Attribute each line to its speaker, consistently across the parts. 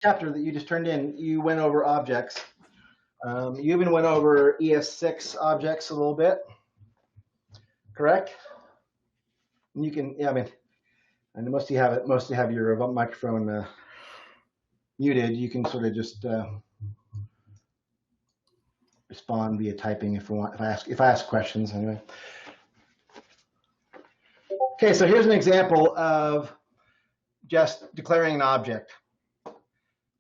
Speaker 1: chapter that you just turned in, you went over objects. You even went over ES6 objects a little bit, correct? And you can, yeah, I mean, and most of you have your microphone muted. You can sort of just respond via typing if I ask questions anyway. Okay, so here's an example of just declaring an object.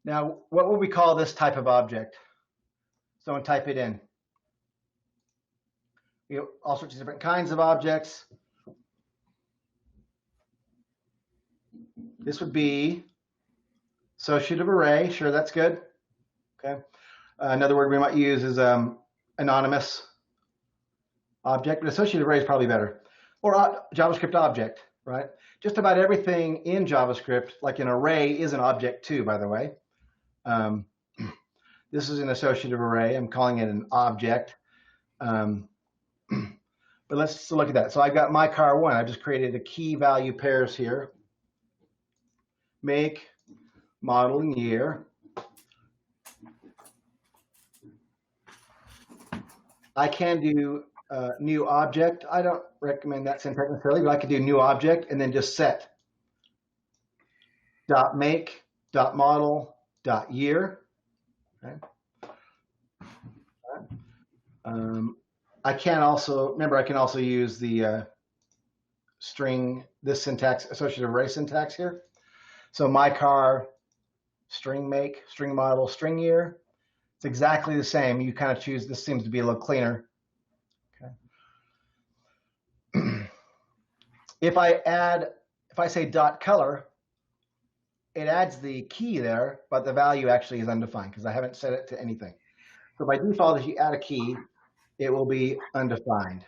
Speaker 1: Now, what would we call this type of object? Someone type it in. We have all sorts of different kinds of objects. This would be associative array. Sure, that's good. Okay. Another word we might use is anonymous object, but associative array is probably better. Or JavaScript object, right? Just about everything in JavaScript, like an array, is an object too, by the way. This is an associative array. I'm calling it an object. But let's look at that. So I've got my car one. I just created a key value pairs here. Make, model, and year. I can do new object. I don't recommend that syntax necessarily, but I could do new object and then just set dot make, dot model, dot year. Okay. I can also, remember, I can also use the string, this syntax, associative array syntax here. So my car, string make, string model, string year. It's exactly the same. You kind of choose, this seems to be a little cleaner. Okay. If I say dot color, it adds the key there, but the value actually is undefined because I haven't set it to anything. So by default, if you add a key, it will be undefined.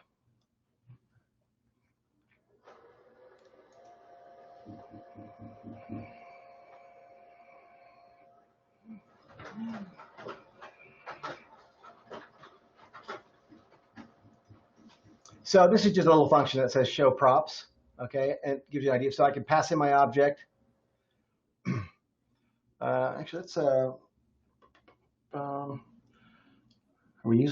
Speaker 1: So this is just a little function that says show props, okay, and it gives you an idea. So I can pass in my object. Actually, let's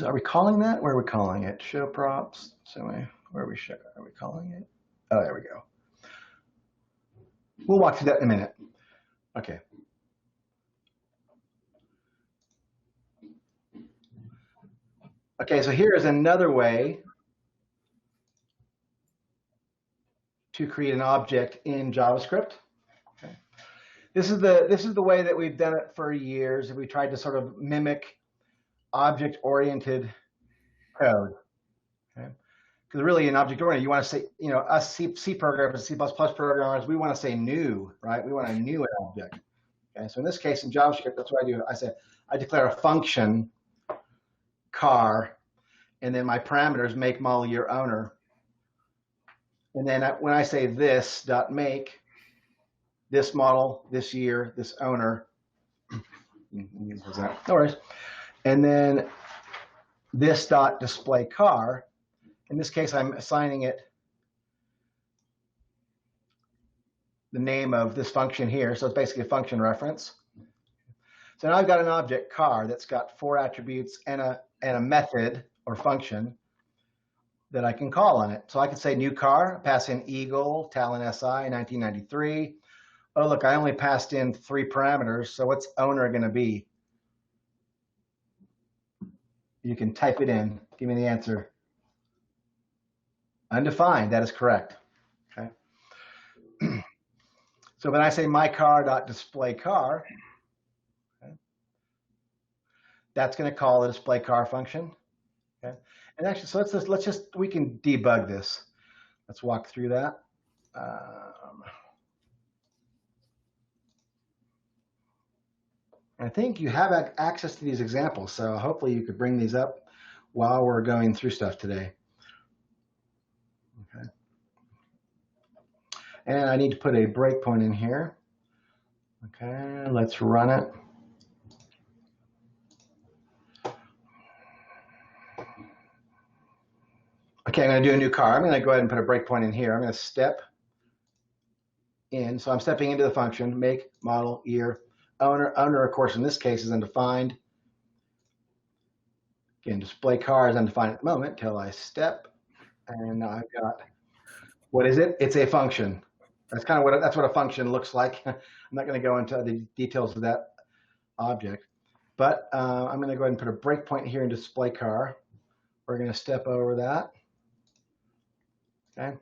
Speaker 1: are we calling that? Where are we calling it? Show props. So where are we calling it? Oh, there we go. We'll walk through that in a minute. Okay. Okay, so here is another way to create an object in JavaScript. Okay. This is the way that we've done it for years. We tried to sort of mimic object-oriented code. Okay. Because really, in object-oriented, you want to say, you know, us C programmers, C++ programmers, we want to say new, right? We want a new object. Okay. So in this case, in JavaScript, that's what I do. I declare a function car, and then my parameters make, model, year, owner. And then when I say this dot make, this model, this year, this owner, no worries. And then this dot display car. In this case, I'm assigning it the name of this function here. So it's basically a function reference. So now I've got an object car that's got 4 attributes and a method or function that I can call on it. So I could say new car, pass in Eagle, Talon SI, 1993. Oh, look, I only passed in 3 parameters. So what's owner going to be? You can type it in. Give me the answer. Undefined. That is correct. Okay. So when I say my car.display car, okay, that's going to call the display car function. Okay. And actually, so we can debug this. Let's walk through that. I think you have access to these examples, so hopefully you could bring these up while we're going through stuff today. Okay. And I need to put a breakpoint in here. Okay, let's run it. Okay, I'm going to do a new car. I'm going to go ahead and put a breakpoint in here. I'm going to step in. So I'm stepping into the function, make, model, year, owner, of course, in this case is undefined. Again, display car is undefined at the moment until I step. And now I've got, what is it? It's a function. That's kind of what a function looks like. I'm not going to go into the details of that object, but I'm going to go ahead and put a breakpoint here in display car. We're going to step over that. Okay.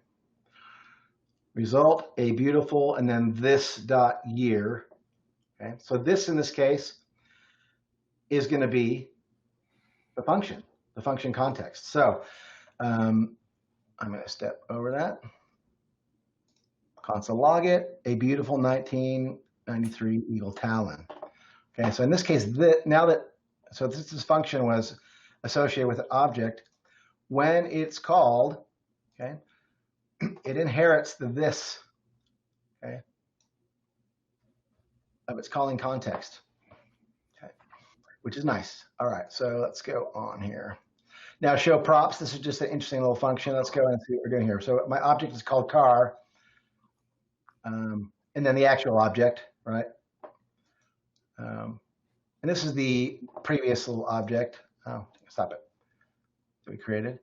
Speaker 1: Result, a beautiful, and then this dot year. Okay. So this in this case is going to be the function context. So I'm going to step over that. Console log it, a beautiful 1993 Eagle Talon. Okay, so in this case, this function was associated with an object. When it's called, okay, it inherits the this, okay, of its calling context, okay, which is nice. All right, so let's go on here. Now show props. This is just an interesting little function. Let's go and see what we're doing here. So my object is called car. And then the actual object, right? And this is the previous little object. Oh, stop it. That we created.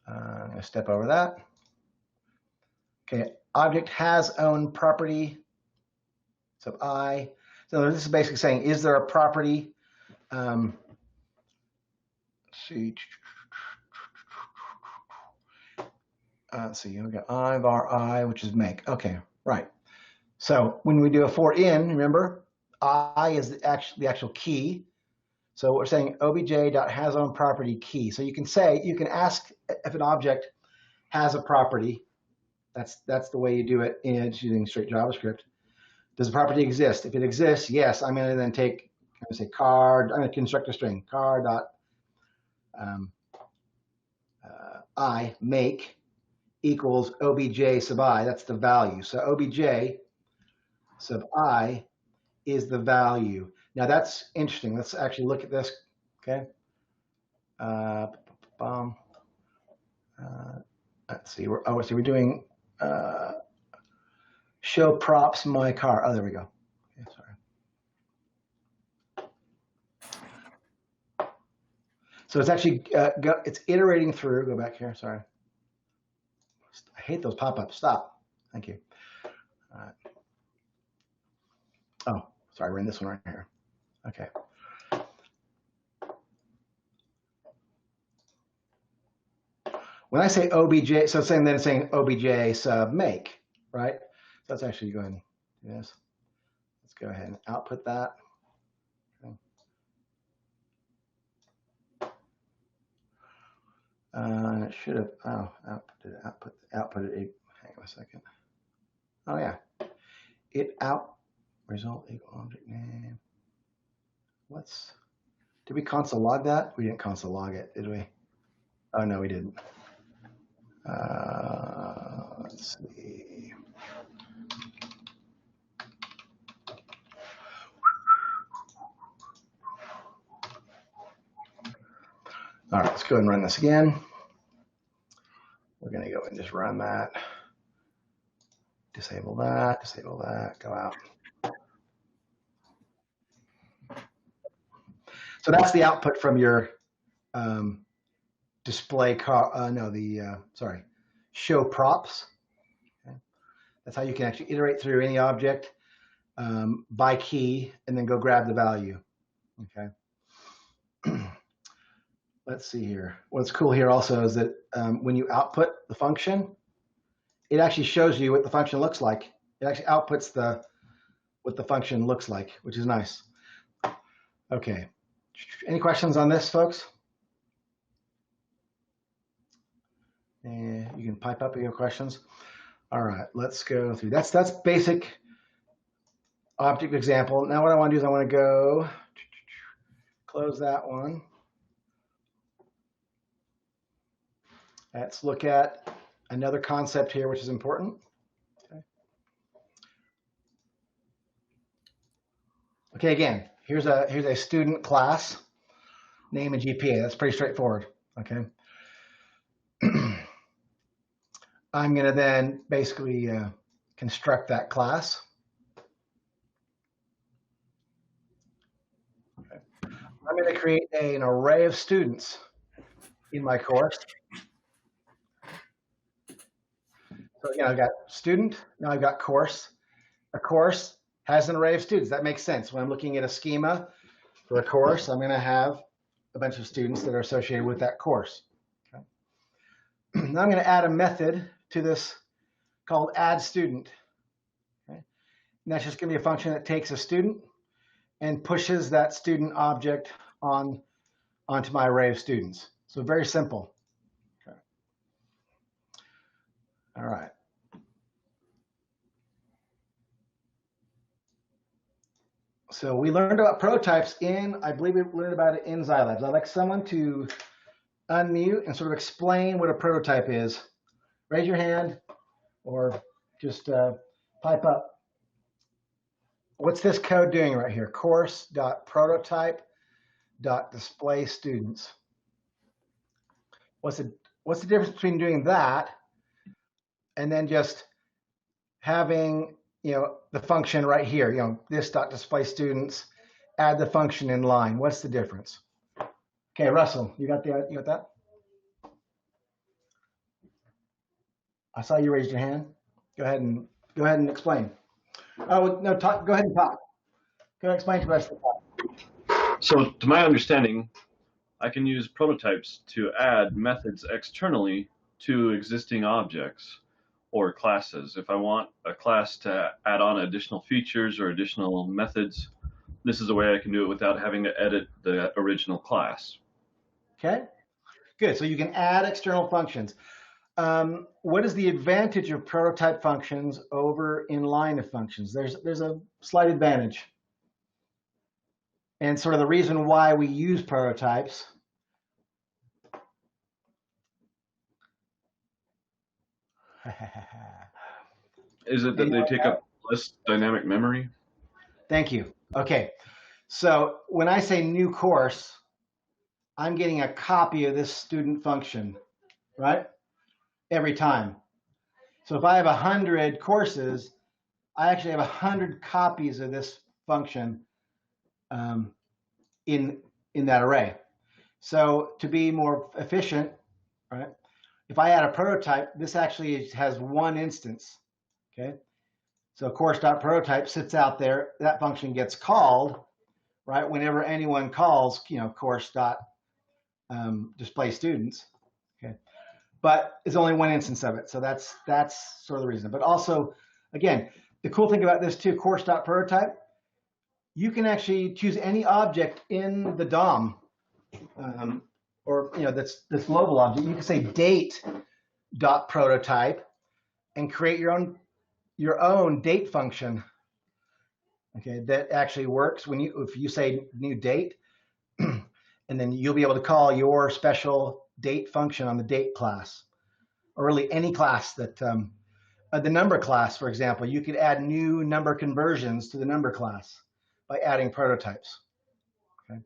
Speaker 1: I'm going to step over that. Okay, object has own property. So I. So this is basically saying, is there a property? Let's see. Let's see. We got I var I, which is make. Okay. Right. So when we do a for in, remember, I is the actual key. So we're saying obj.hasOwnProperty key. So you can ask if an object has a property. That's the way you do it using straight JavaScript. Does the property exist? If it exists, yes, I'm going to then I'm going to say car. I'm going to construct a string car dot I make equals obj sub I. That's the value. So obj sub I is the value. Now that's interesting. Let's actually look at this. Okay. Let's see. We're doing show props my car. Oh, there we go. Okay, sorry. So it's actually it's iterating through. Go back here. Sorry. I hate those pop-ups. Stop. Thank you. Oh, sorry. We're in this one right here. Okay. When I say obj, so it's saying obj sub make, right? So let's actually go ahead and do this. Let's go ahead and output that. Okay. It should have output it. Hang on a second. Oh yeah, result equal object name. Did we console log that? We didn't console log it, did we? Oh no, we didn't. Let's see. All right, let's go ahead and run this again. We're going to go and just run that. Disable that, go out. So that's the output from your display show props. Okay. That's how you can actually iterate through any object by key and then go grab the value. Okay. Let's see here. What's cool here also is that when you output the function, it actually shows you what the function looks like. It actually outputs what the function looks like, which is nice. Okay. Any questions on this, folks? You can pipe up your questions. All right, let's go through. That's basic object example. Now what I want to do is I want to go close that one. Let's look at another concept here, which is important. Okay, again, here's a student class, name and GPA. That's pretty straightforward. Okay. I'm going to then basically construct that class. I'm going to create an array of students in my course. So again, I've got student, now I've got course. A course has an array of students. That makes sense. When I'm looking at a schema for a course, I'm going to have a bunch of students that are associated with that course. Okay. Now I'm going to add a method to this called add student. Okay. And that's just going to be a function that takes a student and pushes that student object onto my array of students. So very simple. Okay. All right. So we learned about prototypes I believe we learned about it in Xylabs. I'd like someone to unmute and sort of explain what a prototype is. Raise your hand or just pipe up. What's this code doing right here? Course.prototype.display students. What's the difference between doing that and then just having the function right here, this dot display students, add the function in line. What's the difference? Okay, Russell, you got that? I saw you raised your hand. Go ahead and explain. Oh no, go ahead and talk. Go ahead and explain to us.
Speaker 2: So to my understanding, I can use prototypes to add methods externally to existing objects or classes. If I want a class to add on additional features or additional methods, this is a way I can do it without having to edit the original class.
Speaker 1: Okay, good. So you can add external functions. What is the advantage of prototype functions over inline of functions? There's a slight advantage. And sort of the reason why we use prototypes.
Speaker 2: Is it that they take up less dynamic memory?
Speaker 1: Thank you. Okay. So when I say new course, I'm getting a copy of this student function, right? Every time. So if I have 100 courses, I actually have 100 copies of this function in that array. So to be more efficient, right? If I add a prototype, this actually has one instance, okay? So course.prototype sits out there, that function gets called, right? Whenever anyone calls, course.display students, okay? But it's only one instance of it. So that's sort of the reason. But also, again, the cool thing about this too, course.prototype, you can actually choose any object in the DOM, or this global object. You can say date.prototype and create your own date function. Okay, that actually works if you say new date, and then you'll be able to call your special date function on the date class, or really any class that the number class, for example, you could add new number conversions to the number class by adding prototypes. Okay.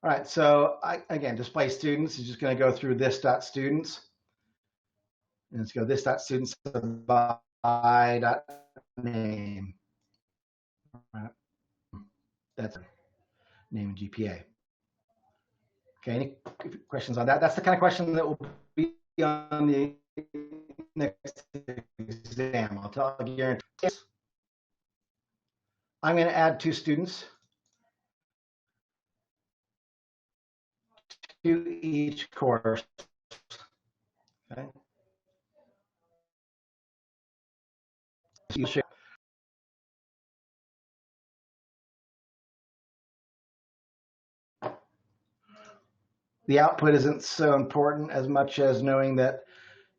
Speaker 1: All right, so again, display students is just going to go through this dot students, and let's go this dot students by dot name. All right. That's name and GPA. Okay, any questions on that? That's the kind of question that will be on the next exam. I'll guarantee. I'm going to add 2 students to each course. Okay. The output isn't so important as much as knowing that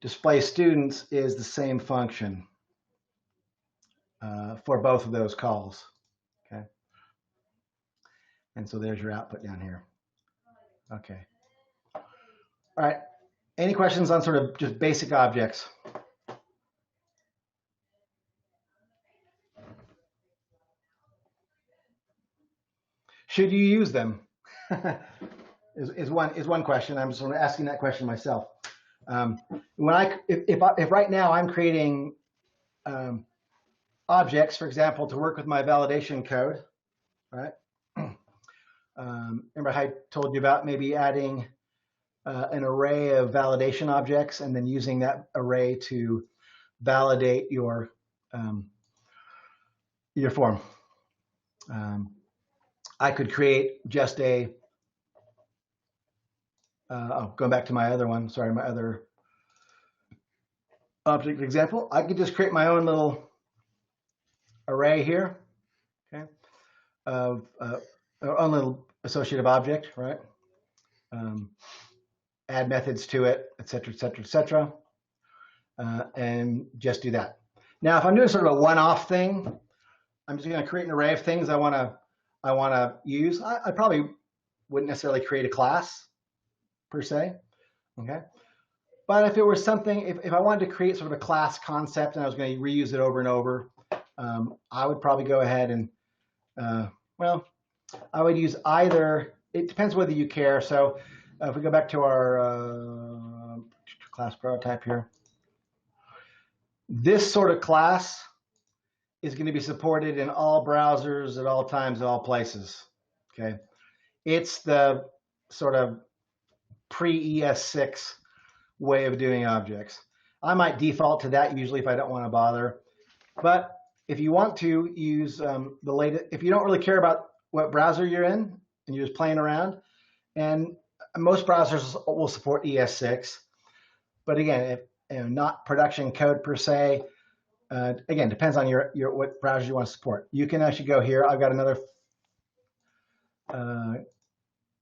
Speaker 1: display students is the same function for both of those calls. Okay. And so there's your output down here. Okay. All right. Any questions on sort of just basic objects? Should you use them? is one question. I'm sort of asking that question myself. If right now I'm creating objects, for example, to work with my validation code, right? Remember I told you about maybe adding an array of validation objects and then using that array to validate your form. I could create just a, going back to my other one, sorry, my other object example. I could just create my own little array here, okay, of our own little associative object, right? Add methods to it, et cetera, and just do that. Now, if I'm doing sort of a one-off thing, I'm just going to create an array of things I want to use. I probably wouldn't necessarily create a class per se, okay? But if it was something, if I wanted to create sort of a class concept and I was going to reuse it over and over, I would probably go ahead and, well, I would use either, it depends whether you care. So if we go back to our class prototype here, this sort of class is going to be supported in all browsers at all times, at all places, okay? It's the sort of pre-ES6 way of doing objects. I might default to that usually if I don't want to bother. But if you want to use the latest, if you don't really care about what browser you're in and you're just playing around, and most browsers will support ES6, but again, if not production code per se, again, depends on your what browser you want to support. You can actually go here. I've got another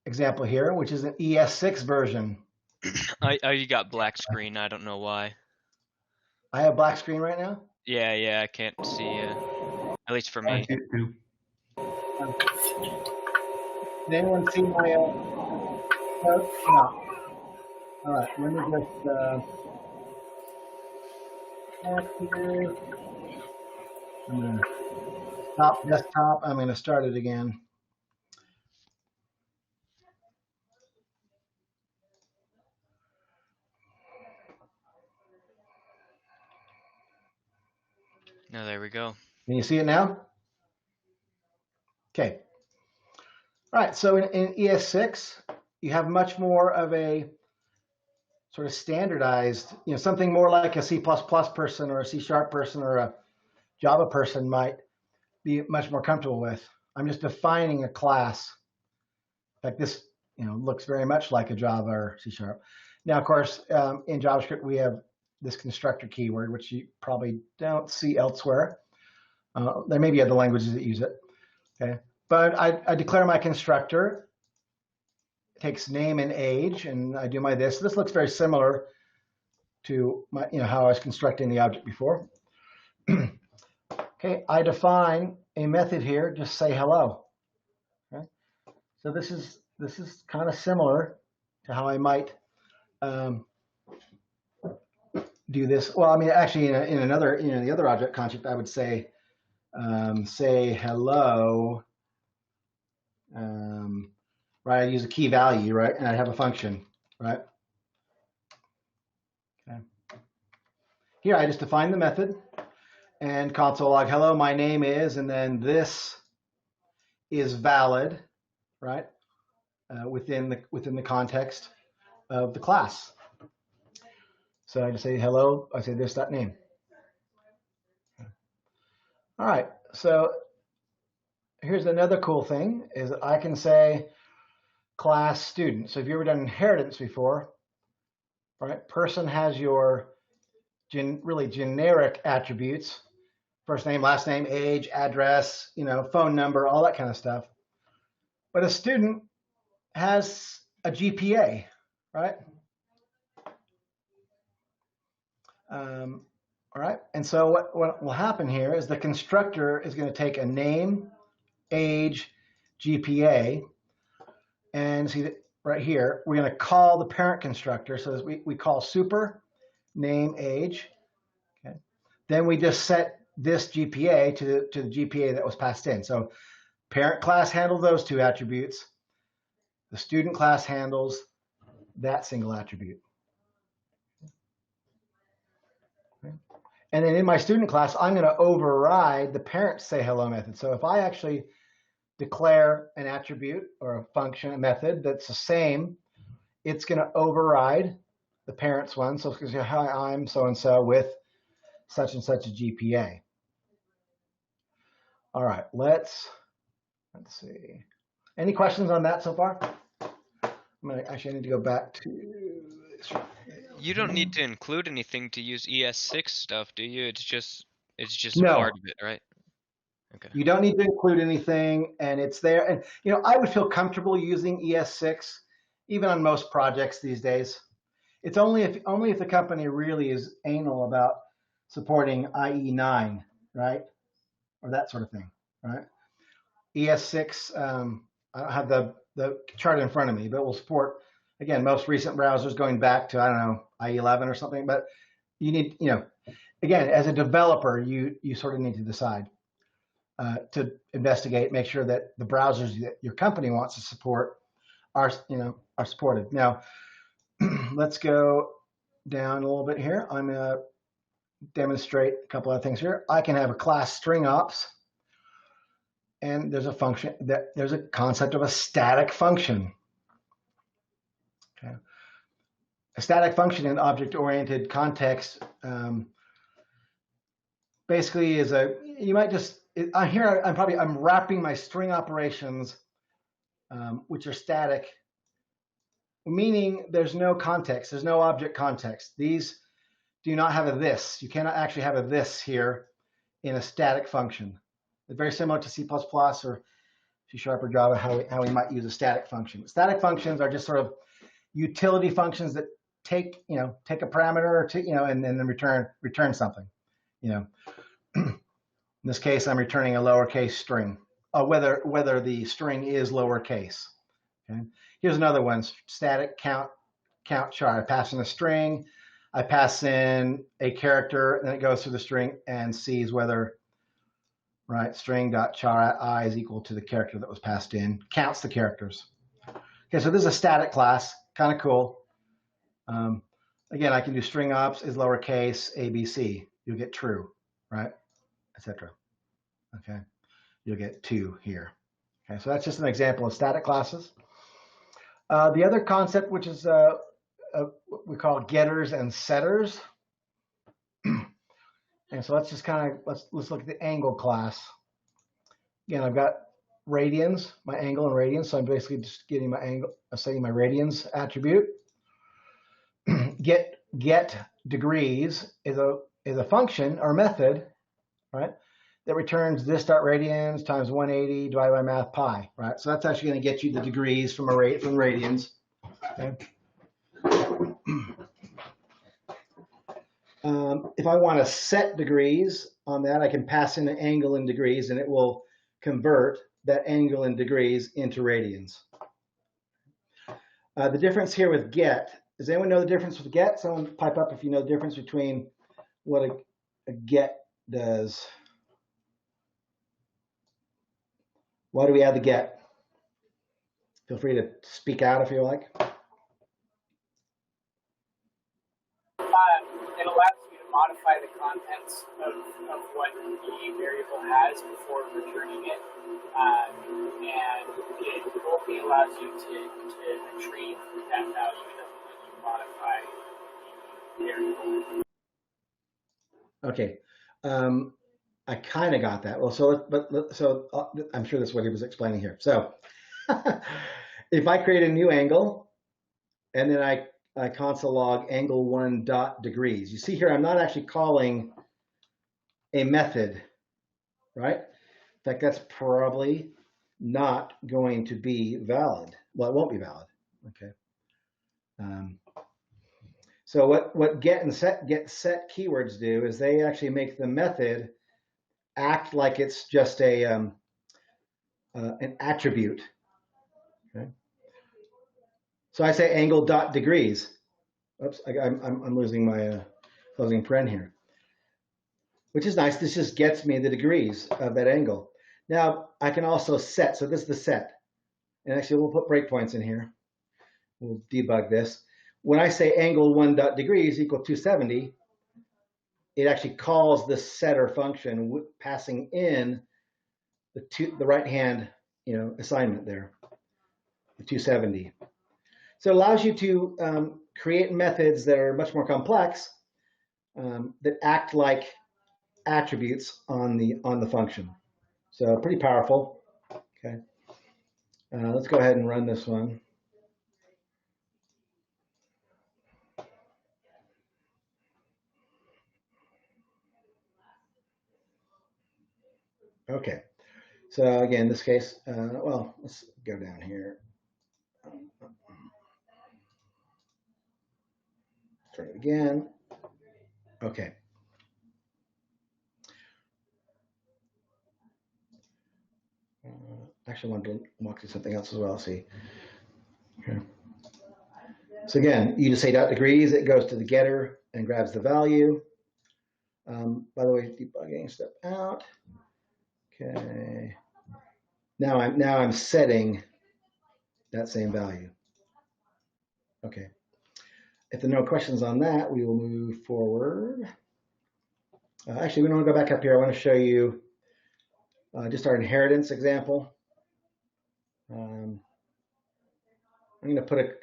Speaker 1: example here, which is an ES6 version.
Speaker 3: You got black screen. I don't know why.
Speaker 1: I have black screen right now?
Speaker 3: Yeah, I can't see, at least for me.
Speaker 1: Can anyone see my code? No. All right, let me just back here. I'm going to stop desktop. I'm going to start it again.
Speaker 3: No, there we go.
Speaker 1: Can you see it now? Okay. All right, so in ES6, you have much more of a sort of standardized, something more like a C++ person or a C# person or a Java person might be much more comfortable with. I'm just defining a class. In fact, this looks very much like a Java or C#. Now, of course, in JavaScript, we have this constructor keyword, which you probably don't see elsewhere. There may be other languages that use it. Okay, but I declare my constructor. It takes name and age, and I do my this. This looks very similar to my, how I was constructing the object before. Okay, I define a method here. Just say hello. Okay, so this is kind of similar to how I might do this. Well, I mean, actually, in another, the other object concept, I would say hello. Right, I use a key value, right, and I have a function, right? Okay. Here, I just define the method and console log hello. My name is, and then this is valid, right, within the context of the class. So I just say hello. I say this.name. All right. So here's another cool thing: is I can say class student. So if you've ever done inheritance before, right? Person has your really generic attributes: first name, last name, age, address, phone number, all that kind of stuff. But a student has a GPA, right? All right, and so what will happen here is the constructor is going to take a name, age, GPA, and see that right here, we're going to call the parent constructor. So we call super, name, age. Okay, then we just set this GPA to the GPA that was passed in. So parent class handles those two attributes. The student class handles that single attribute. And then in my student class, I'm going to override the parent say hello method. So if I actually declare an attribute or a function, a method that's the same, it's going to override the parent's one. So it's going to say, hi, I'm so-and-so with such and such a GPA. All right, let's see. Any questions on that so far? Actually, I need to go back to this.
Speaker 3: You don't need to include anything to use ES6 stuff, do you? It's just
Speaker 1: No.
Speaker 3: part of it, right? Okay.
Speaker 1: You don't need to include anything, and it's there. And I would feel comfortable using ES6 even on most projects these days. It's only if the company really is anal about supporting IE9, right, or that sort of thing, right? ES6, I don't have the chart in front of me, but will support, again, most recent browsers going back to, I don't know, IE11 or something. But you need, again, as a developer, you sort of need to decide to investigate, make sure that the browsers that your company wants to support are supported. Now, let's go down a little bit here. I'm going to demonstrate a couple of things here. I can have a class string ops, and there's a concept of a static function. Okay. A static function in object-oriented context basically is I'm wrapping my string operations, which are static, meaning there's no context, there's no object context. These do not have a this. You cannot actually have a this here in a static function. It's very similar to C++ or C# or Java, how we might use a static function. Static functions are just sort of utility functions that take a parameter or and then return something. In this case, I'm returning a lowercase string, whether the string is lowercase. Okay. Here's another one: static count char. I pass in a string, I pass in a character, then it goes through the string and sees whether string.char I is equal to the character that was passed in, counts the characters. Okay, so this is a static class, kind of cool. Again, I can do string ops is lowercase ABC. You'll get true, right, etc. Okay, you'll get 2 here. Okay, so that's just an example of static classes. The other concept, which is what we call getters and setters. And so let's just let's look at the angle class. Again, I've got radians, my angle and radians. So I'm basically just getting my angle, setting my radians attribute. Get degrees is a function or method, right, that returns this dot radians times 180 divided by math pi, right? So that's actually going to get you the degrees from radians. Okay. If I want to set degrees on that, I can pass in the angle in degrees, and it will convert that angle in degrees into radians. The difference here with get, does anyone know the difference with get? Someone pipe up if you know the difference between what a get does. Why do we add the get? Feel free to speak out if you like.
Speaker 4: It allows you to modify the contents of what the variable has before returning it, and it only allows you to retrieve that value when you modify the variable.
Speaker 1: Okay, I kind of got that. Well, so I'm sure that's what he was explaining here. So if I create a new angle, and then I console log angle 1 dot degrees. You see here, I'm not actually calling a method, right? In fact, that's probably not going to be valid. Well, it won't be valid. Okay. So what get set keywords do is they actually make the method act like it's just an attribute. Okay. So I say angle dot degrees. Oops, I'm losing my closing paren here, which is nice. This just gets me the degrees of that angle. Now I can also set. So this is the set, and actually we'll put breakpoints in here. We'll debug this. When I say angle 1 dot degrees equal 270, it actually calls the setter function, passing in the right hand assignment there, the 270. So it allows you to create methods that are much more complex, that act like attributes on the function. So pretty powerful. Okay, let's go ahead and run this one. Okay, so again, in this case, well, let's go down here. Try it again. Okay. Actually, I wanted to walk through something else as well. See. Okay. So again, you just say .degrees. It goes to the getter and grabs the value. By the way, debugging, step out. Okay. Now I'm setting that same value. Okay. If there are no questions on that, we will move forward. Actually, we don't want to go back up here. I want to show you just our inheritance example. I'm going to put a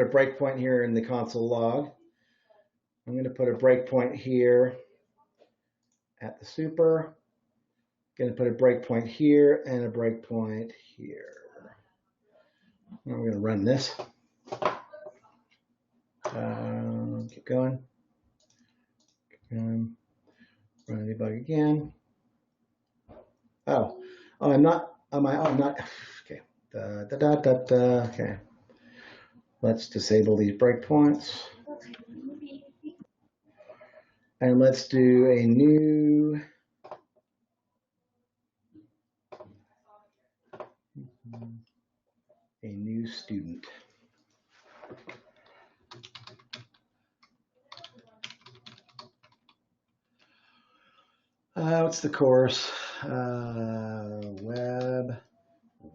Speaker 1: breakpoint here in the console log. I'm going to put a breakpoint here at the super. Going to put a breakpoint here and a breakpoint here. I'm going to run this. Keep going. Run the debug again. Oh, I'm not. I'm not. Okay. Okay. Let's disable these breakpoints. And let's do a new student. What's the course? Web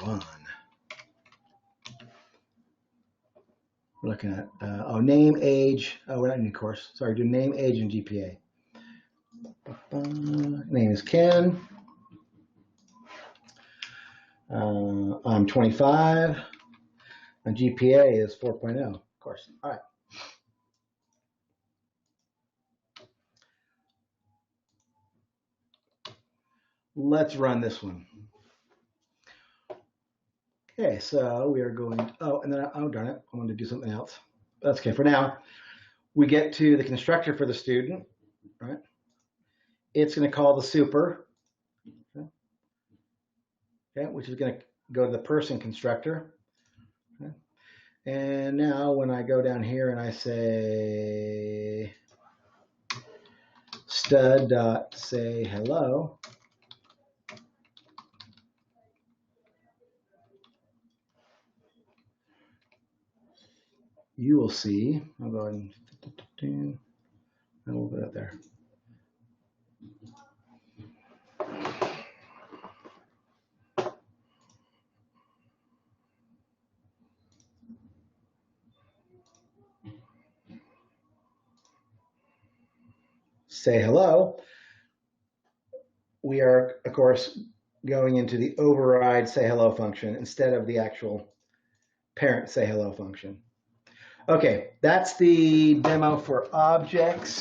Speaker 1: 1. We're looking at, name, age. Oh, we're not in the course. Sorry, do name, age, and GPA. Name is Ken. I'm 25. My GPA is 4.0, of course. All right. Let's run this one. Okay, so we are going, and then, oh darn it, I wanted to do something else. That's okay, for now, we get to the constructor for the student, right? It's gonna call the super, okay, which is gonna go to the person constructor. Okay. And now when I go down here and I say stud.sayHello, you will see, I'll go ahead and a little bit up there. Say hello. We are, of course, going into the override say hello function instead of the actual parent say hello function. Okay, that's the demo for objects.